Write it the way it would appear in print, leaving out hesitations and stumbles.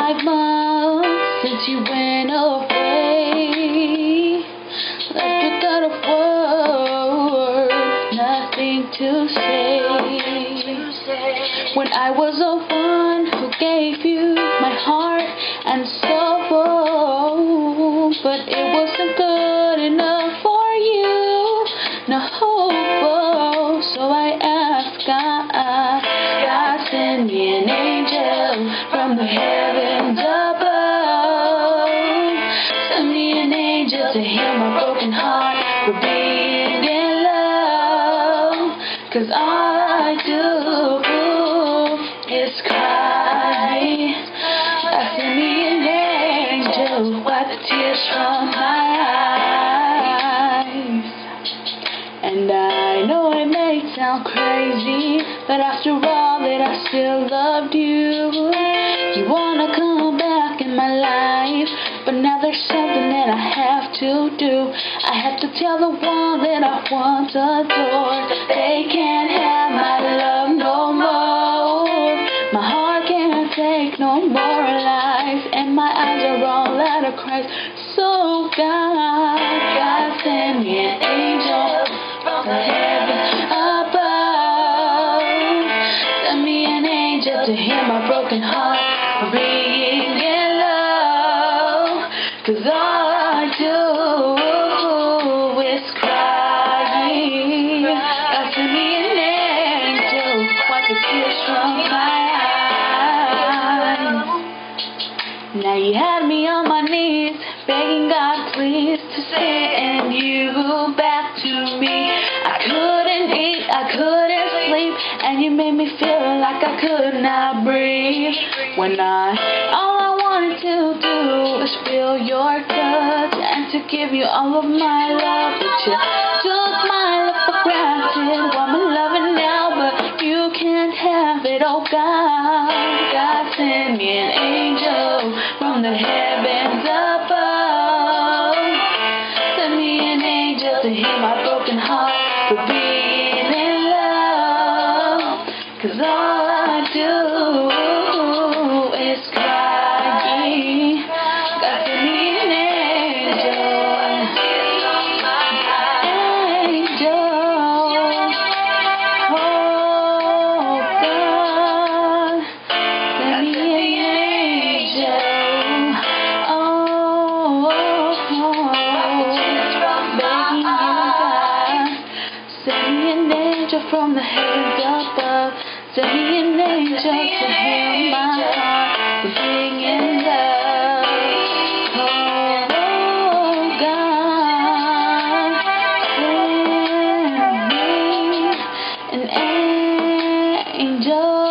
5 months since you went away, left without a word, nothing to say. When I was the one who gave you my heart and soul, but it wasn't good enough for you, no. So I asked God, send me an angel from the heavens above. Send me an angel to heal my broken heart for being in love. 'Cause all I do is cry. Send me an angel to wipe the tears from my eyes. And I know it may sound crazy, but after all that I still loved you. You wanna come back in my life, but now there's something that I have to do. I have to tell the one that I once adored, they can't have my love no more. My heart can't take no more lies, and my eyes are all out of Christ. So God, send me an angel from the heavens above. Send me an angel to heal my broken heart for being in love. 'Cause all I do is cry. God, send me an angel, wipe the tears from my eyes. Now you had me on my knees, begging God please to send you back to me. I couldn't eat, I couldn't sleep, and you made me feel like I could not breathe. When all I wanted to do was feel your touch and to give you all of my love, but you took my love for granted. Well, I'm loving now, but you can't have it. Oh God, send me an angel from the heavens above. Send me an angel to heal my broken heart for being in love. 'Cause all I do is cry. God, send me an angel. Angel. Oh God, send me an angel. Send me an angel from the heavens above. Send me an angel to heal my heart for being in love. Oh God, send me an angel.